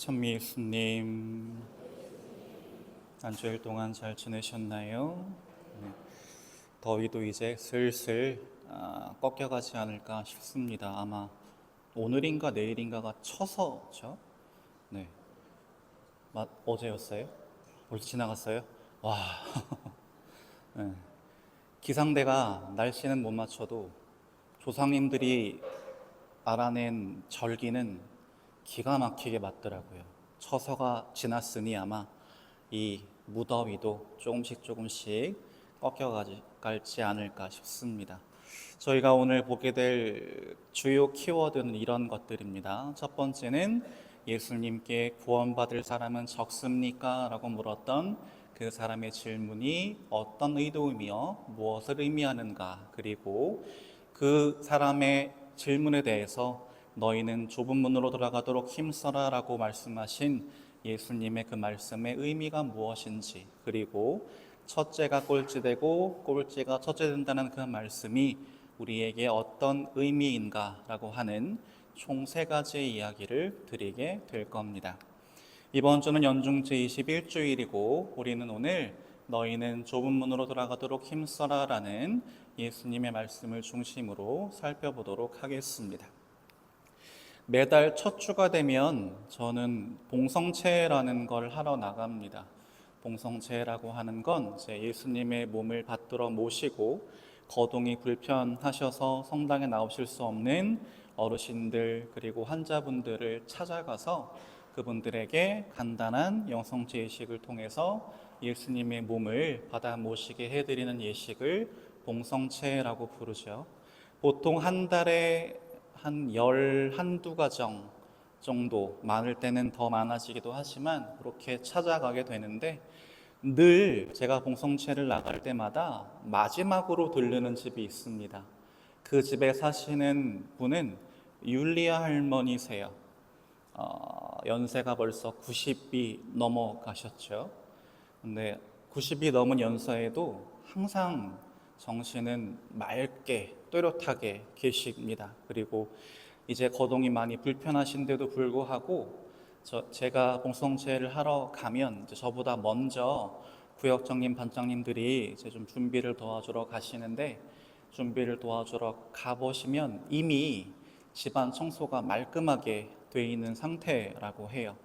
천미 예수님, 한 주일 동안 잘 지내셨나요? 네, 더위도 이제 슬슬 꺾여가지 않을까 싶습니다. 아마 오늘인가 내일인가가 쳐서죠? 네, 어제였어요? 벌써 지나갔어요? 와, 네. 기상대가 날씨는 못 맞춰도 조상님들이 알아낸 절기는 기가 막히게 맞더라고요. 처서가 지났으니 아마 이 무더위도 조금씩 꺾여갈지 않을까 싶습니다. 저희가 오늘 보게 될 주요 키워드는 이런 것들입니다. 첫 번째는 예수님께 구원받을 사람은 적습니까? 라고 물었던 그 사람의 질문이 어떤 의도이며 무엇을 의미하는가, 그리고 그 사람의 질문에 대해서 너희는 좁은 문으로 들어가도록 힘써라 라고 말씀하신 예수님의 그 말씀의 의미가 무엇인지, 그리고 첫째가 꼴찌되고 꼴찌가 첫째 된다는 그 말씀이 우리에게 어떤 의미인가 라고 하는 총 3가지의 이야기를 드리게 될 겁니다. 이번 주는 연중 제21주일이고 우리는 오늘 너희는 좁은 문으로 들어가도록 힘써라 라는 예수님의 말씀을 중심으로 살펴보도록 하겠습니다. 매달 첫 주가 되면 저는 봉성체라는 걸 하러 나갑니다. 봉성체라고 하는 건 예수님의 몸을 받들어 모시고 거동이 불편하셔서 성당에 나오실 수 없는 어르신들 그리고 환자분들을 찾아가서 그분들에게 간단한 영성 예식을 통해서 예수님의 몸을 받아 모시게 해드리는 예식을 봉성체라고 부르죠. 보통 한 달에 한 12가정 정도, 많을 때는 더 많아지기도 하지만 그렇게 찾아가게 되는데, 늘 제가 봉성체를 나갈 때마다 마지막으로 들르는 집이 있습니다. 그 집에 사시는 분은 율리아 할머니세요. 연세가 벌써 90이 넘어가셨죠. 근데 90이 넘은 연세에도 항상 정신은 맑게 또렷하게 계십니다. 그리고 이제 거동이 많이 불편하신데도 불구하고 제가 봉성체를 하러 가면 저보다 먼저 구역장님, 반장님들이 이제 좀 준비를 도와주러 가시는데, 준비를 도와주러 가보시면 이미 집안 청소가 말끔하게 돼 있는 상태라고 해요.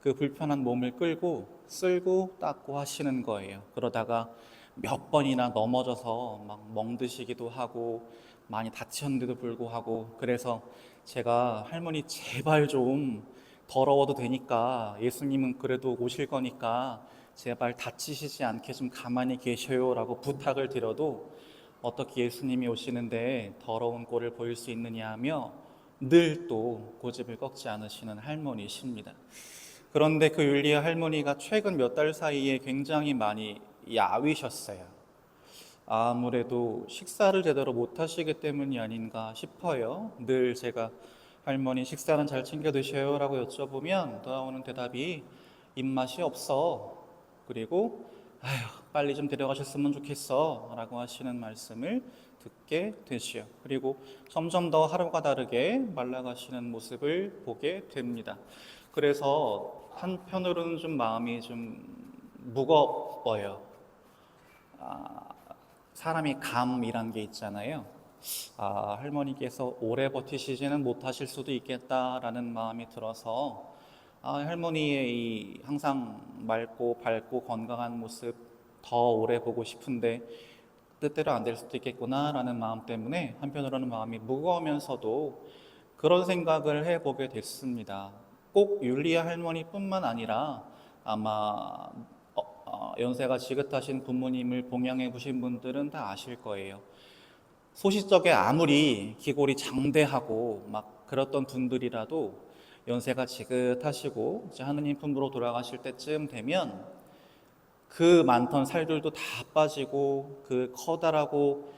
그 불편한 몸을 끌고 쓸고 닦고 하시는 거예요. 그러다가 몇 번이나 넘어져서 막 멍드시기도 하고 많이 다치셨는데도 불구하고, 그래서 제가 할머니 제발 좀 더러워도 되니까 예수님은 그래도 오실 거니까 제발 다치시지 않게 좀 가만히 계셔요 라고 부탁을 드려도 어떻게 예수님이 오시는데 더러운 꼴을 보일 수 있느냐 하며 늘 또 고집을 꺾지 않으시는 할머니십니다. 그런데 그 율리아 할머니가 최근 몇 달 사이에 굉장히 많이 야위셨어요. 아무래도 식사를 제대로 못 하시기 때문이 아닌가 싶어요. 늘 제가 할머니 식사는 잘 챙겨 드셔요? 라고 여쭤보면 돌아오는 대답이 입맛이 없어. 그리고 아휴, 빨리 좀 데려가셨으면 좋겠어 라고 하시는 말씀을 듣게 되시요. 그리고 점점 더 하루가 다르게 말라가시는 모습을 보게 됩니다. 그래서 한편으로는 좀 마음이 좀 무거워요. 사람이 감이란 게 있잖아요. 할머니께서 오래 버티시지는 못하실 수도 있겠다라는 마음이 들어서 할머니의 이 항상 맑고 밝고 건강한 모습 더 오래 보고 싶은데 뜻대로 안 될 수도 있겠구나라는 마음 때문에 한편으로는 마음이 무거우면서도 그런 생각을 해보게 됐습니다. 꼭 율리아 할머니뿐만 아니라 아마 연세가 지긋하신 부모님을 봉양해 보신 분들은 다 아실 거예요. 소시적에 아무리 기골이 장대하고 막 그랬던 분들이라도 연세가 지긋하시고 이제 하느님 품으로 돌아가실 때쯤 되면 그 많던 살들도 다 빠지고 그 커다랗고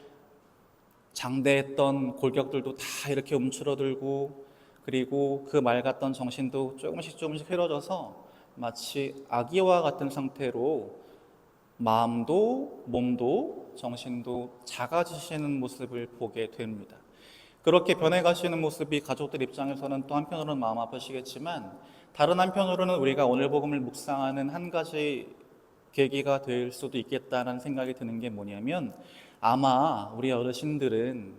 장대했던 골격들도 다 이렇게 움츠러들고, 그리고 그 맑았던 정신도 조금씩 흐려져서 마치 아기와 같은 상태로 마음도 몸도 정신도 작아지시는 모습을 보게 됩니다. 그렇게 변해가시는 모습이 가족들 입장에서는 또 한편으로는 마음 아프시겠지만, 다른 한편으로는 우리가 오늘 복음을 묵상하는 한 가지 계기가 될 수도 있겠다라는 생각이 드는 게 뭐냐면, 아마 우리 어르신들은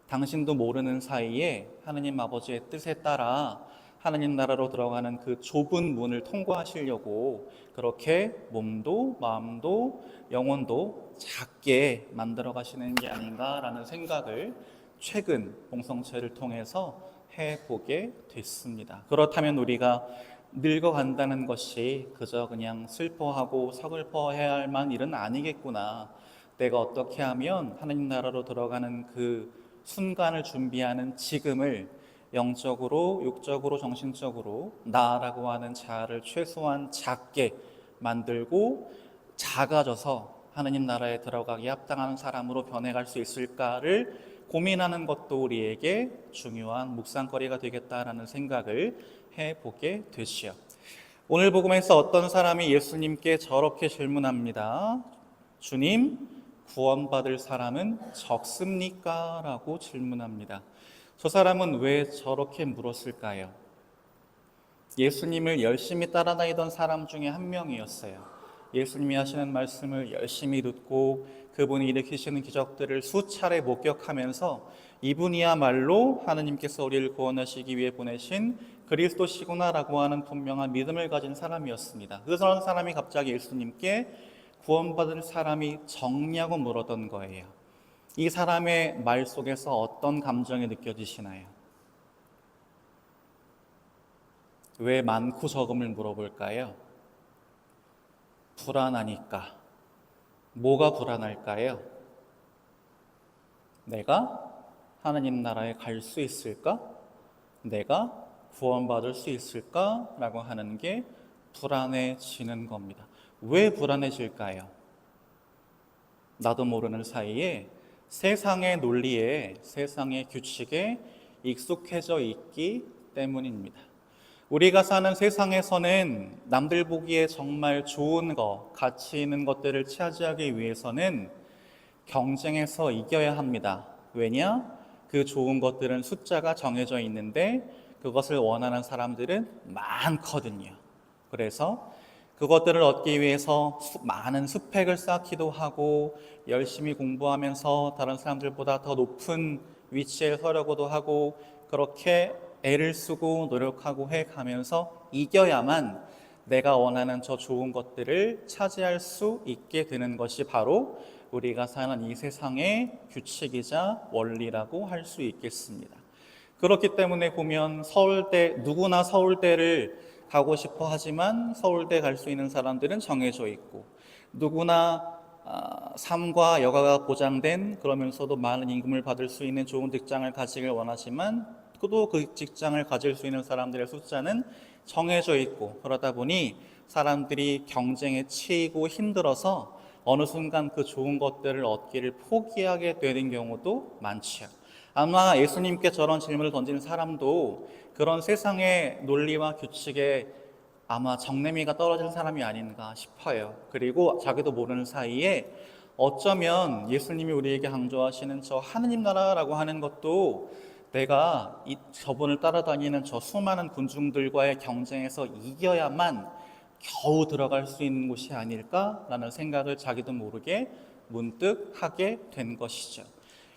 당신도 모르는 사이에 하느님 아버지의 뜻에 따라 하느님 나라로 들어가는 그 좁은 문을 통과하시려고 그렇게 몸도 마음도 영혼도 작게 만들어 가시는 게 아닌가라는 생각을 최근 공성체를 통해서 해보게 됐습니다. 그렇다면 우리가 늙어간다는 것이 그저 그냥 슬퍼하고 서글퍼해야 할 만 일은 아니겠구나. 내가 어떻게 하면 하나님 나라로 들어가는 그 순간을 준비하는 지금을 영적으로, 육적으로, 정신적으로 나라고 하는 자아를 최소한 작게 만들고 작아져서 하나님 나라에 들어가기 합당한 사람으로 변해갈 수 있을까를 고민하는 것도 우리에게 중요한 묵상거리가 되겠다라는 생각을 해보게 되시오. 오늘 복음에서 어떤 사람이 예수님께 저렇게 질문합니다. 주님, 구원받을 사람은 적습니까? 라고 질문합니다. 저 사람은 왜 저렇게 물었을까요? 예수님을 열심히 따라다니던 사람 중에 한 명이었어요. 예수님이 하시는 말씀을 열심히 듣고 그분이 일으키시는 기적들을 수차례 목격하면서 이분이야말로 하느님께서 우리를 구원하시기 위해 보내신 그리스도시구나라고 하는 분명한 믿음을 가진 사람이었습니다. 그런 사람이 갑자기 예수님께 구원받을 사람이 적냐고 물었던 거예요. 이 사람의 말 속에서 어떤 감정이 느껴지시나요? 왜 많고 적음을 물어볼까요? 불안하니까. 뭐가 불안할까요? 내가 하나님 나라에 갈 수 있을까? 내가 구원받을 수 있을까? 라고 하는 게 불안해지는 겁니다. 왜 불안해질까요? 나도 모르는 사이에 세상의 논리에, 세상의 규칙에 익숙해져 있기 때문입니다. 우리가 사는 세상에서는 남들 보기에 정말 좋은 것, 가치 있는 것들을 차지하기 위해서는 경쟁해서 이겨야 합니다. 왜냐? 그 좋은 것들은 숫자가 정해져 있는데 그것을 원하는 사람들은 많거든요. 그래서 그것들을 얻기 위해서 많은 스펙을 쌓기도 하고 열심히 공부하면서 다른 사람들보다 더 높은 위치에 서려고도 하고 그렇게 애를 쓰고 노력하고 해가면서 이겨야만 내가 원하는 저 좋은 것들을 차지할 수 있게 되는 것이 바로 우리가 사는 이 세상의 규칙이자 원리라고 할 수 있겠습니다. 그렇기 때문에 보면 서울대, 누구나 서울대를 가고 싶어 하지만 서울대 갈 수 있는 사람들은 정해져 있고 누구나 삶과 여가가 보장된 그러면서도 많은 임금을 받을 수 있는 좋은 직장을 가지길 원하지만 또 그 직장을 가질 수 있는 사람들의 숫자는 정해져 있고 그러다 보니 사람들이 경쟁에 치이고 힘들어서 어느 순간 그 좋은 것들을 얻기를 포기하게 되는 경우도 많지요. 아마 예수님께 저런 질문을 던지는 사람도 그런 세상의 논리와 규칙에 아마 정내미가 떨어진 사람이 아닌가 싶어요. 그리고 자기도 모르는 사이에 어쩌면 예수님이 우리에게 강조하시는 저 하느님 나라라고 하는 것도 내가 저분을 따라다니는 저 수많은 군중들과의 경쟁에서 이겨야만 겨우 들어갈 수 있는 곳이 아닐까라는 생각을 자기도 모르게 문득 하게 된 것이죠.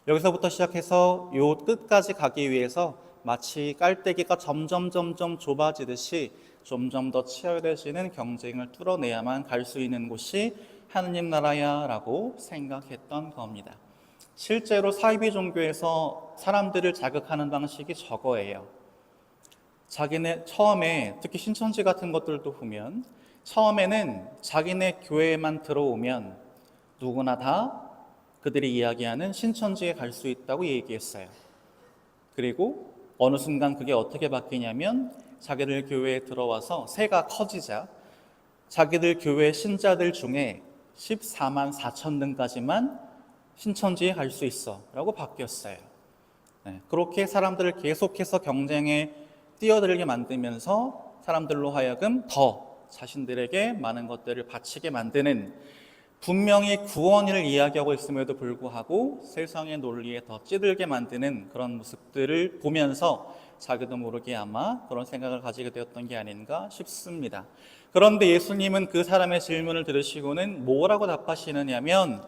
여기서부터 시작해서 요 끝까지 가기 위해서 마치 깔때기가 점점 좁아지듯이 점점 더 치열해지는 경쟁을 뚫어내야만 갈 수 있는 곳이 하느님 나라야라고 생각했던 겁니다. 실제로 사이비 종교에서 사람들을 자극하는 방식이 저거예요. 자기네 처음에 특히 신천지 같은 것들도 보면 처음에는 자기네 교회에만 들어오면 누구나 다 그들이 이야기하는 신천지에 갈 수 있다고 얘기했어요. 그리고 어느 순간 그게 어떻게 바뀌냐면 자기들 교회에 들어와서 새가 커지자 자기들 교회 신자들 중에 14만 4천 등까지만 신천지에 갈 수 있어 라고 바뀌었어요. 그렇게 사람들을 계속해서 경쟁에 뛰어들게 만들면서 사람들로 하여금 더 자신들에게 많은 것들을 바치게 만드는 분명히 구원을 이야기하고 있음에도 불구하고 세상의 논리에 더 찌들게 만드는 그런 모습들을 보면서 자기도 모르게 아마 그런 생각을 가지게 되었던 게 아닌가 싶습니다. 그런데 예수님은 그 사람의 질문을 들으시고는 뭐라고 답하시느냐면,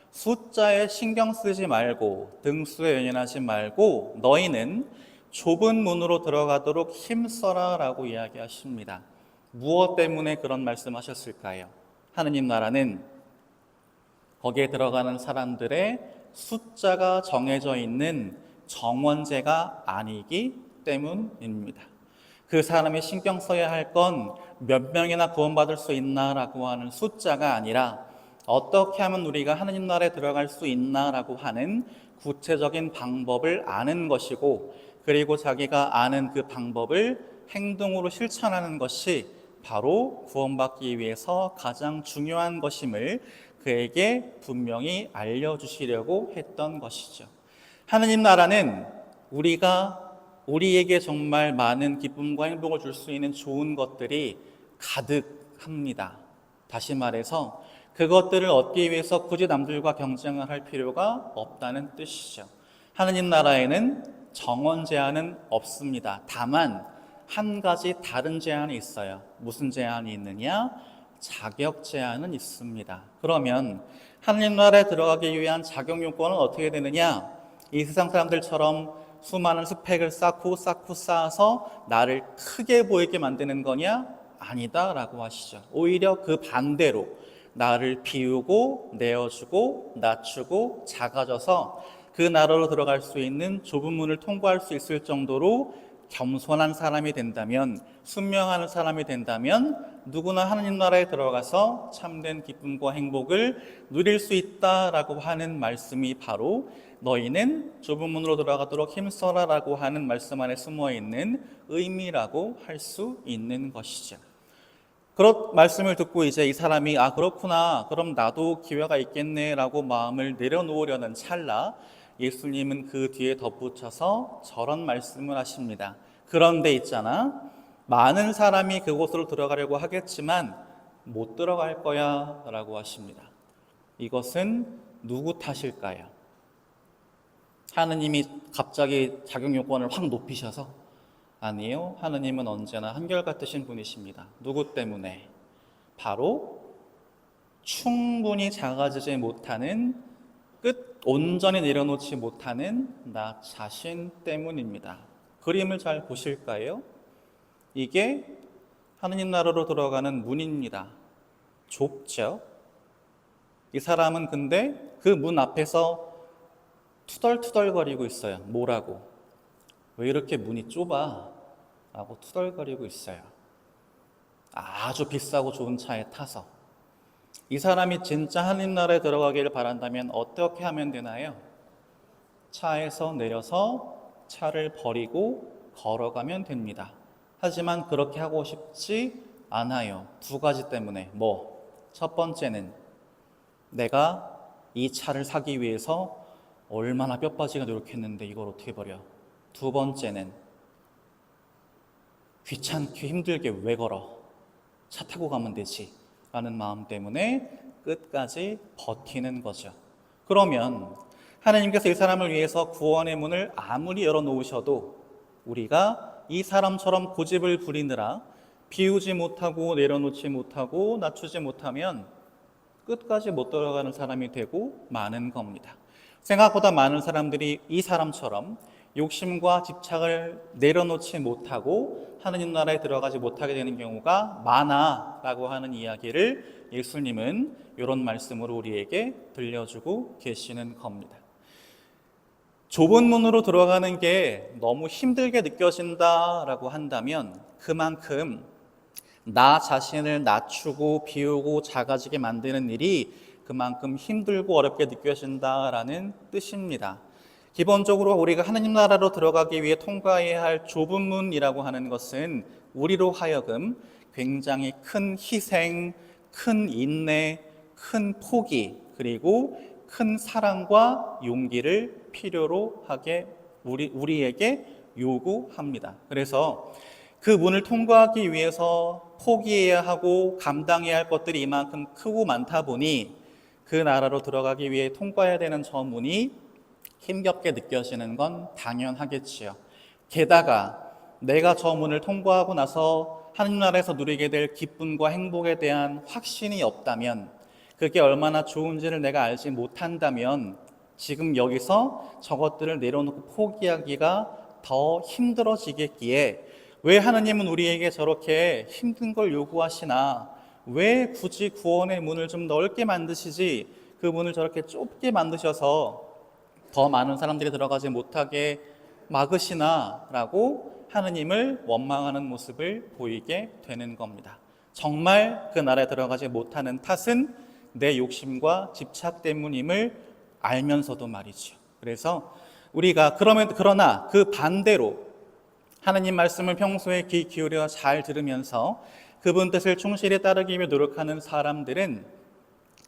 숫자에 신경 쓰지 말고 등수에 연연하지 말고 너희는 좁은 문으로 들어가도록 힘써라 라고 이야기하십니다. 무엇 때문에 그런 말씀하셨을까요? 하느님 나라는 거기에 들어가는 사람들의 숫자가 정해져 있는 정원제가 아니기 때문입니다. 그 사람이 신경 써야 할 건 몇 명이나 구원받을 수 있나라고 하는 숫자가 아니라 어떻게 하면 우리가 하느님 나라에 들어갈 수 있나라고 하는 구체적인 방법을 아는 것이고, 그리고 자기가 아는 그 방법을 행동으로 실천하는 것이 바로 구원받기 위해서 가장 중요한 것임을 그에게 분명히 알려주시려고 했던 것이죠. 하느님 나라는 우리에게 정말 많은 기쁨과 행복을 줄 수 있는 좋은 것들이 가득합니다. 다시 말해서 그것들을 얻기 위해서 굳이 남들과 경쟁을 할 필요가 없다는 뜻이죠. 하느님 나라에는 정원 제한은 없습니다. 다만 한 가지 다른 제한이 있어요. 무슨 제한이 있느냐? 자격 제한은 있습니다. 그러면 하느님 나라에 들어가기 위한 자격 요건은 어떻게 되느냐? 이 세상 사람들처럼 수많은 스펙을 쌓고 쌓아서 나를 크게 보이게 만드는 거냐? 아니다라고 하시죠. 오히려 그 반대로 나를 비우고 내어주고 낮추고 작아져서 그 나라로 들어갈 수 있는 좁은 문을 통과할 수 있을 정도로 겸손한 사람이 된다면, 순명하는 사람이 된다면 누구나 하느님 나라에 들어가서 참된 기쁨과 행복을 누릴 수 있다라고 하는 말씀이 바로 너희는 좁은 문으로 들어가도록 힘써라라고 하는 말씀 안에 숨어 있는 의미라고 할 수 있는 것이죠. 그런 말씀을 듣고 이제 이 사람이 그렇구나, 그럼 나도 기회가 있겠네라고 마음을 내려놓으려는 찰나 예수님은 그 뒤에 덧붙여서 저런 말씀을 하십니다. 그런데 있잖아, 많은 사람이 그곳으로 들어가려고 하겠지만 못 들어갈 거야 라고 하십니다. 이것은 누구 탓일까요? 하느님이 갑자기 자격 요건을 확 높이셔서? 아니요, 하느님은 언제나 한결같으신 분이십니다. 누구 때문에? 바로 충분히 작아지지 못하는, 온전히 내려놓지 못하는 나 자신 때문입니다. 그림을 잘 보실까요? 이게 하느님 나라로 들어가는 문입니다. 좁죠? 이 사람은 근데 그 문 앞에서 투덜투덜거리고 있어요. 뭐라고? 왜 이렇게 문이 좁아? 라고 투덜거리고 있어요. 아주 비싸고 좋은 차에 타서. 이 사람이 진짜 하느님 나라에 들어가기를 바란다면 어떻게 하면 되나요? 차에서 내려서 차를 버리고 걸어가면 됩니다. 하지만 그렇게 하고 싶지 않아요. 두 가지 때문에. 첫 번째는 내가 이 차를 사기 위해서 얼마나 뼈빠지게 노력했는데 이걸 어떻게 버려? 두 번째는 귀찮게 힘들게 왜 걸어? 차 타고 가면 되지 라는 마음 때문에 끝까지 버티는 거죠. 그러면 하나님께서 이 사람을 위해서 구원의 문을 아무리 열어놓으셔도 우리가 이 사람처럼 고집을 부리느라 비우지 못하고 내려놓지 못하고 낮추지 못하면 끝까지 못 들어가는 사람이 되고 마는 겁니다. 생각보다 많은 사람들이 이 사람처럼 욕심과 집착을 내려놓지 못하고 하느님 나라에 들어가지 못하게 되는 경우가 많아라고 하는 이야기를 예수님은 이런 말씀으로 우리에게 들려주고 계시는 겁니다. 좁은 문으로 들어가는 게 너무 힘들게 느껴진다라고 한다면 그만큼 나 자신을 낮추고 비우고 작아지게 만드는 일이 그만큼 힘들고 어렵게 느껴진다라는 뜻입니다. 기본적으로 우리가 하느님 나라로 들어가기 위해 통과해야 할 좁은 문이라고 하는 것은 우리로 하여금 굉장히 큰 희생, 큰 인내, 큰 포기, 그리고 큰 사랑과 용기를 필요로 하게 우리에게 요구합니다. 그래서 그 문을 통과하기 위해서 포기해야 하고 감당해야 할 것들이 이만큼 크고 많다 보니 그 나라로 들어가기 위해 통과해야 되는 저 문이 힘겹게 느껴지는 건 당연하겠지요. 게다가 내가 저 문을 통과하고 나서 하나님 나라에서 누리게 될 기쁨과 행복에 대한 확신이 없다면, 그게 얼마나 좋은지를 내가 알지 못한다면 지금 여기서 저것들을 내려놓고 포기하기가 더 힘들어지겠기에, 왜 하나님은 우리에게 저렇게 힘든 걸 요구하시나? 왜 굳이 구원의 문을 좀 넓게 만드시지 그 문을 저렇게 좁게 만드셔서 더 많은 사람들이 들어가지 못하게 막으시나? 라고 하느님을 원망하는 모습을 보이게 되는 겁니다. 정말 그 나라에 들어가지 못하는 탓은 내 욕심과 집착 때문임을 알면서도 말이죠. 그래서 우리가 그러나 그 반대로 하나님 말씀을 평소에 귀 기울여 잘 들으면서 그분 뜻을 충실히 따르기 위해 노력하는 사람들은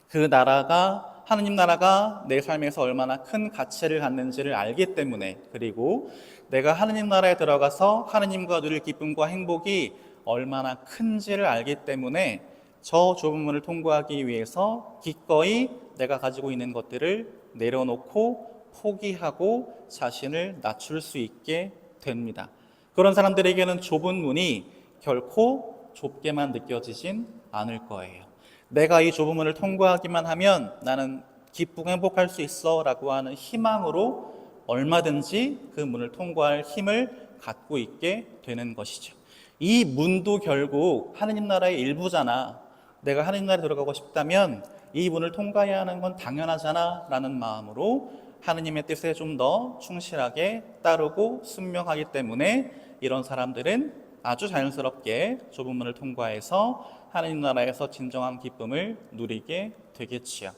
그 나라가, 하나님 나라가 내 삶에서 얼마나 큰 가치를 갖는지를 알기 때문에, 그리고 내가 하나님 나라에 들어가서 하나님과 누릴 기쁨과 행복이 얼마나 큰지를 알기 때문에 저 좁은 문을 통과하기 위해서 기꺼이 내가 가지고 있는 것들을 내려놓고 포기하고 자신을 낮출 수 있게 됩니다. 그런 사람들에게는 좁은 문이 결코 좁게만 느껴지진 않을 거예요. 내가 이 좁은 문을 통과하기만 하면 나는 기쁘고 행복할 수 있어 라고 하는 희망으로 얼마든지 그 문을 통과할 힘을 갖고 있게 되는 것이죠. 이 문도 결국 하느님 나라의 일부잖아. 내가 하느님 나라에 들어가고 싶다면 이 문을 통과해야 하는 건 당연하잖아 라는 마음으로 하느님의 뜻에 좀 더 충실하게 따르고 순명하기 때문에 이런 사람들은 아주 자연스럽게 좁은 문을 통과해서 하느님 나라에서 진정한 기쁨을 누리게 되겠지요.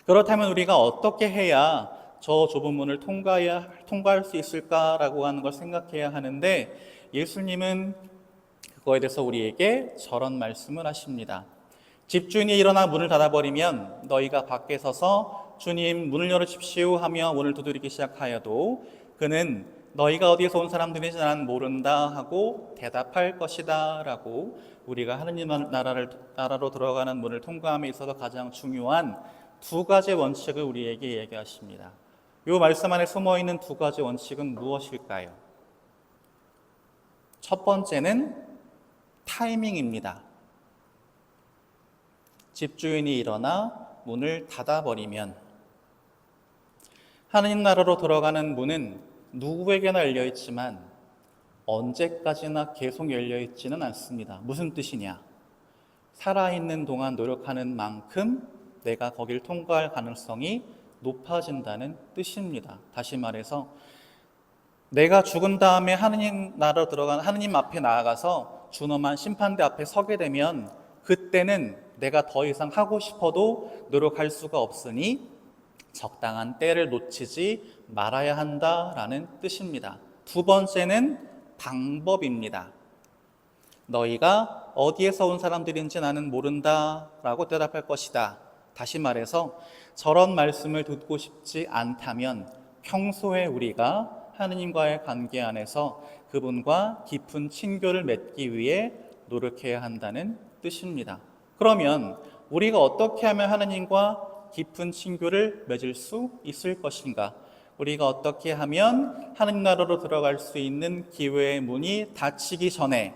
그렇다면 우리가 어떻게 해야 저 좁은 문을 통과할 수 있을까라고 하는 걸 생각해야 하는데, 예수님은 그거에 대해서 우리에게 저런 말씀을 하십니다. 집주인이 일어나 문을 닫아버리면 너희가 밖에 서서 주님 문을 열어주십시오 하며 문을 두드리기 시작하여도 그는 너희가 어디에서 온 사람들인지 나는 모른다 하고 대답할 것이다 라고, 우리가 하느님 나라로 들어가는 문을 통과함에 있어서 가장 중요한 두 가지 원칙을 우리에게 얘기하십니다. 이 말씀 안에 숨어있는 두 가지 원칙은 무엇일까요? 첫 번째는 타이밍입니다. 집주인이 일어나 문을 닫아버리면, 하느님 나라로 들어가는 문은 누구에게나 열려있지만 언제까지나 계속 열려있지는 않습니다. 무슨 뜻이냐? 살아있는 동안 노력하는 만큼 내가 거길 통과할 가능성이 높아진다는 뜻입니다. 다시 말해서 내가 죽은 다음에 하느님 나라로 들어가는, 하느님 앞에 나아가서 준엄한 심판대 앞에 서게 되면 그때는 내가 더 이상 하고 싶어도 노력할 수가 없으니 적당한 때를 놓치지 말아야 한다라는 뜻입니다. 두 번째는 방법입니다. 너희가 어디에서 온 사람들인지 나는 모른다 라고 대답할 것이다. 다시 말해서 저런 말씀을 듣고 싶지 않다면 평소에 우리가 하느님과의 관계 안에서 그분과 깊은 친교를 맺기 위해 노력해야 한다는 뜻입니다. 그러면 우리가 어떻게 하면 하느님과 깊은 친교를 맺을 수 있을 것인가? 우리가 어떻게 하면 하느님 나라로 들어갈 수 있는 기회의 문이 닫히기 전에,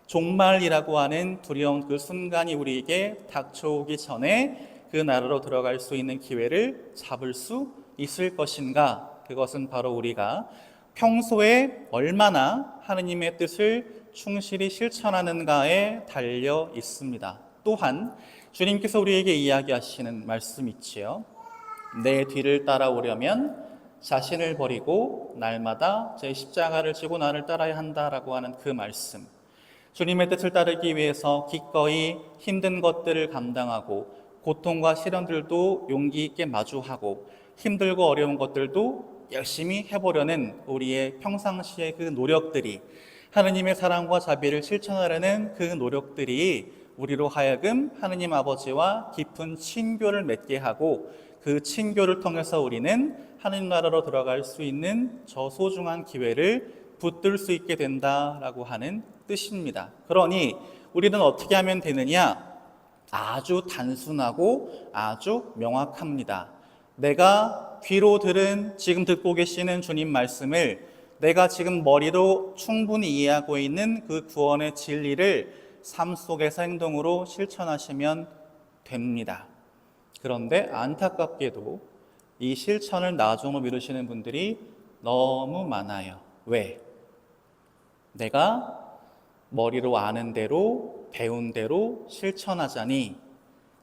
종말이라고 하는 두려운 그 순간이 우리에게 닥쳐오기 전에 그 나라로 들어갈 수 있는 기회를 잡을 수 있을 것인가? 그것은 바로 우리가 평소에 얼마나 하느님의 뜻을 충실히 실천하는가에 달려 있습니다. 또한 주님께서 우리에게 이야기하시는 말씀 있지요. 내 뒤를 따라오려면 자신을 버리고 날마다 제 십자가를 지고 나를 따라야 한다라고 하는 그 말씀. 주님의 뜻을 따르기 위해서 기꺼이 힘든 것들을 감당하고 고통과 시련들도 용기 있게 마주하고 힘들고 어려운 것들도 열심히 해보려는 우리의 평상시의 그 노력들이, 하느님의 사랑과 자비를 실천하려는 그 노력들이 우리로 하여금 하느님 아버지와 깊은 친교를 맺게 하고, 그 친교를 통해서 우리는 하느님 나라로 들어갈 수 있는 저 소중한 기회를 붙들 수 있게 된다라고 하는 뜻입니다. 그러니 우리는 어떻게 하면 되느냐? 아주 단순하고 아주 명확합니다. 내가 귀로 들은, 지금 듣고 계시는 주님 말씀을 내가 지금 머리로 충분히 이해하고 있는 그 구원의 진리를 삶 속에서 행동으로 실천하시면 됩니다. 그런데 안타깝게도 이 실천을 나중으로 미루시는 분들이 너무 많아요. 왜? 내가 머리로 아는 대로 배운 대로 실천하자니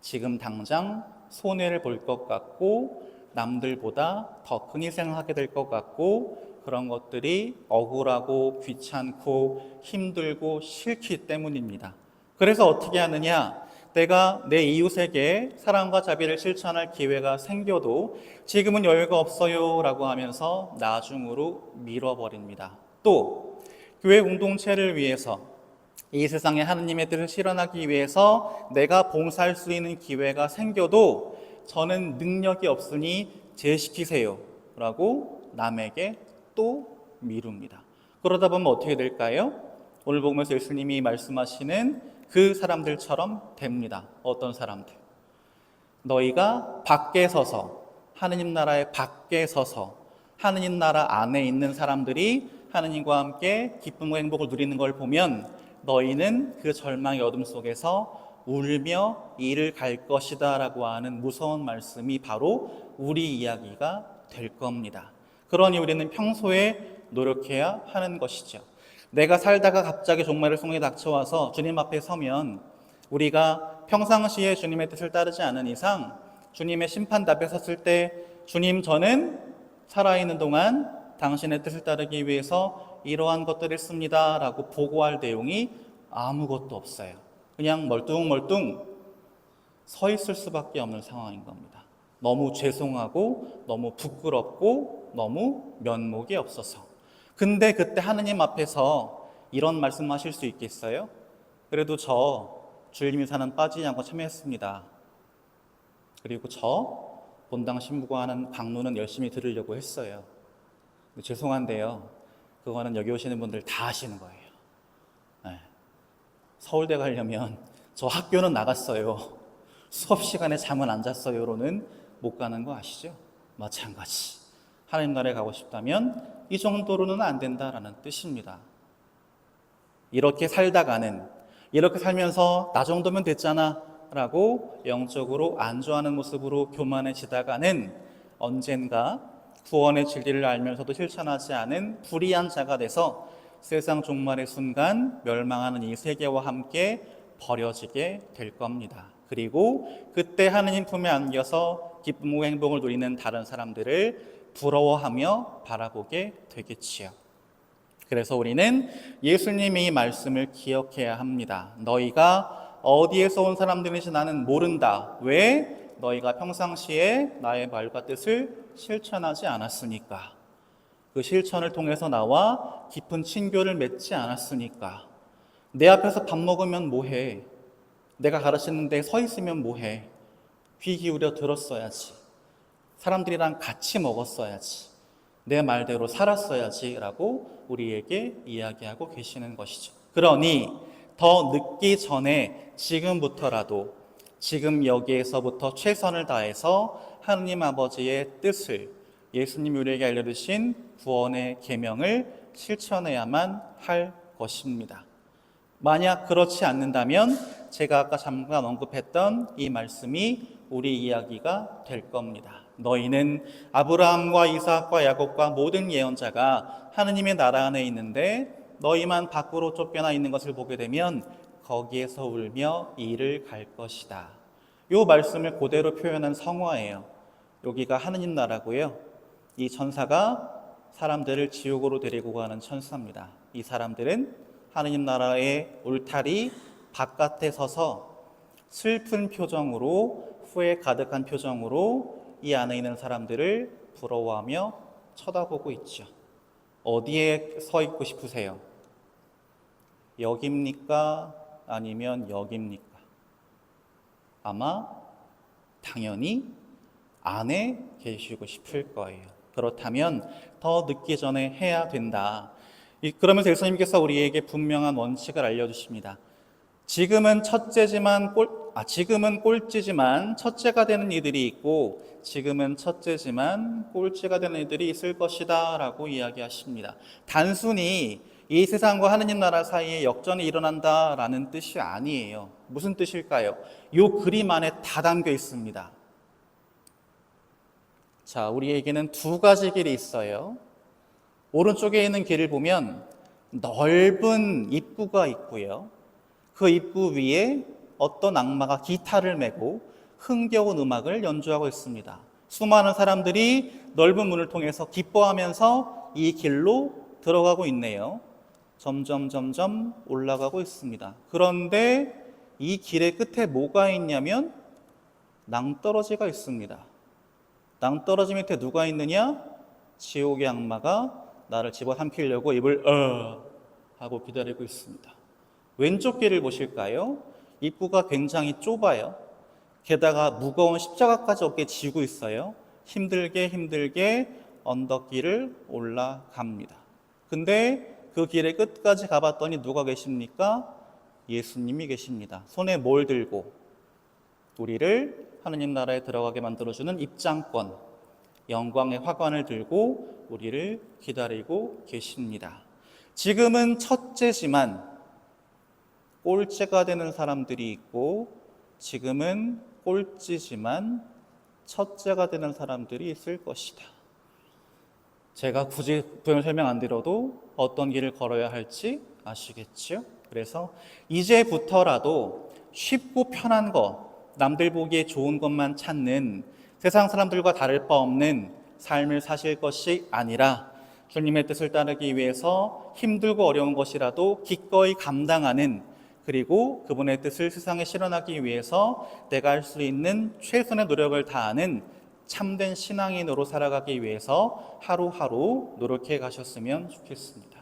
지금 당장 손해를 볼 것 같고 남들보다 더 큰 희생을 하게 될 것 같고 그런 것들이 억울하고 귀찮고 힘들고 싫기 때문입니다. 그래서 어떻게 하느냐? 내가 내 이웃에게 사랑과 자비를 실천할 기회가 생겨도 지금은 여유가 없어요 라고 하면서 나중으로 미뤄버립니다. 또 교회 공동체를 위해서 이 세상에 하느님의 뜻을 실현하기 위해서 내가 봉사할 수 있는 기회가 생겨도 저는 능력이 없으니 제시키세요 라고 남에게 또 미룹니다. 그러다 보면 어떻게 될까요? 오늘 복음에서 예수님이 말씀하시는 그 사람들처럼 됩니다. 어떤 사람들? 너희가 밖에 서서, 하느님 나라의 밖에 서서 하느님 나라 안에 있는 사람들이 하느님과 함께 기쁨과 행복을 누리는 걸 보면 너희는 그 절망의 어둠 속에서 울며 이를 갈 것이다 라고 하는 무서운 말씀이 바로 우리 이야기가 될 겁니다. 그러니 우리는 평소에 노력해야 하는 것이죠. 내가 살다가 갑자기 종말의 순간이 닥쳐와서 주님 앞에 서면 우리가 평상시에 주님의 뜻을 따르지 않은 이상 주님의 심판 앞에 섰을 때 주님, 저는 살아있는 동안 당신의 뜻을 따르기 위해서 이러한 것들을 했습니다 라고 보고할 내용이 아무것도 없어요. 그냥 멀뚱멀뚱 서 있을 수밖에 없는 상황인 겁니다. 너무 죄송하고 너무 부끄럽고 너무 면목이 없어서. 근데 그때 하느님 앞에서 이런 말씀하실 수 있겠어요? 그래도 저 주일 미사는 빠지지 않고 참여했습니다. 그리고 저 본당 신부하는 강론은 열심히 들으려고 했어요. 근데 죄송한데요, 그거는 여기 오시는 분들 다 아시는 거예요. 네. 서울대 가려면 저 학교는 나갔어요, 수업 시간에 잠은 안 잤어요로는 못 가는 거 아시죠? 마찬가지. 하나님 나라에 가고 싶다면 이 정도로는 안 된다라는 뜻입니다. 이렇게 살다가는, 이렇게 살면서 나 정도면 됐잖아 라고 영적으로 안주하는 모습으로 교만해지다가는 언젠가 구원의 진리를 알면서도 실천하지 않은 불의한 자가 돼서 세상 종말의 순간 멸망하는 이 세계와 함께 버려지게 될 겁니다. 그리고 그때 하느님 품에 안겨서 기쁨과 행복을 누리는 다른 사람들을 부러워하며 바라보게 되겠지요. 그래서 우리는 예수님의 이 말씀을 기억해야 합니다. 너희가 어디에서 온 사람들인지 나는 모른다. 왜? 너희가 평상시에 나의 말과 뜻을 실천하지 않았으니까. 그 실천을 통해서 나와 깊은 친교를 맺지 않았으니까. 내 앞에서 밥 먹으면 뭐해? 내가 가르치는 데 서 있으면 뭐해? 귀 기울여 들었어야지. 사람들이랑 같이 먹었어야지. 내 말대로 살았어야지 라고 우리에게 이야기하고 계시는 것이죠. 그러니 더 늦기 전에 지금부터라도, 지금 여기에서부터 최선을 다해서 하느님 아버지의 뜻을, 예수님이 우리에게 알려주신 구원의 계명을 실천해야만 할 것입니다. 만약 그렇지 않는다면 제가 아까 잠깐 언급했던 이 말씀이 우리 이야기가 될 겁니다. 너희는 아브라함과 이삭과 야곱과 모든 예언자가 하느님의 나라 안에 있는데 너희만 밖으로 쫓겨나 있는 것을 보게 되면 거기에서 울며 이를 갈 것이다. 이 말씀을 그대로 표현한 성화예요. 여기가 하느님 나라고요. 이 천사가 사람들을 지옥으로 데리고 가는 천사입니다. 이 사람들은 하느님 나라의 울타리 바깥에 서서 슬픈 표정으로, 후회 가득한 표정으로 이 안에 있는 사람들을 부러워하며 쳐다보고 있죠. 어디에 서 있고 싶으세요? 여기입니까? 아니면 여기입니까? 아마 당연히 안에 계시고 싶을 거예요. 그렇다면 더 늦기 전에 해야 된다. 그러면서 예수님께서 우리에게 분명한 원칙을 알려주십니다. 지금은 꼴찌지만 첫째가 되는 이들이 있고 지금은 첫째지만 꼴찌가 되는 이들이 있을 것이다 라고 이야기하십니다. 단순히 이 세상과 하느님 나라 사이에 역전이 일어난다라는 뜻이 아니에요. 무슨 뜻일까요? 이 그림 안에 다 담겨 있습니다. 자, 우리에게는 두 가지 길이 있어요. 오른쪽에 있는 길을 보면 넓은 입구가 있고요. 그 입구 위에 어떤 악마가 기타를 메고 흥겨운 음악을 연주하고 있습니다. 수많은 사람들이 넓은 문을 통해서 기뻐하면서 이 길로 들어가고 있네요. 점점 올라가고 있습니다. 그런데 이 길의 끝에 뭐가 있냐면 낭떠러지가 있습니다. 낭떠러지 밑에 누가 있느냐? 지옥의 악마가 나를 집어삼키려고 입을 하고 기다리고 있습니다. 왼쪽 길을 보실까요? 입구가 굉장히 좁아요. 게다가 무거운 십자가까지 어깨에 지고 있어요. 힘들게 언덕길을 올라갑니다. 근데 그 길의 끝까지 가봤더니 누가 계십니까? 예수님이 계십니다. 손에 뭘 들고? 우리를 하느님 나라에 들어가게 만들어주는 입장권, 영광의 화관을 들고 우리를 기다리고 계십니다. 지금은 첫째지만 꼴찌가 되는 사람들이 있고 지금은 꼴찌지만 첫째가 되는 사람들이 있을 것이다. 제가 굳이 부연 설명 안 드려도 어떤 길을 걸어야 할지 아시겠죠? 그래서 이제부터라도 쉽고 편한 거, 남들 보기에 좋은 것만 찾는 세상 사람들과 다를 바 없는 삶을 사실 것이 아니라 주님의 뜻을 따르기 위해서 힘들고 어려운 것이라도 기꺼이 감당하는, 그리고 그분의 뜻을 세상에 실현하기 위해서 내가 할 수 있는 최선의 노력을 다하는 참된 신앙인으로 살아가기 위해서 하루하루 노력해 가셨으면 좋겠습니다.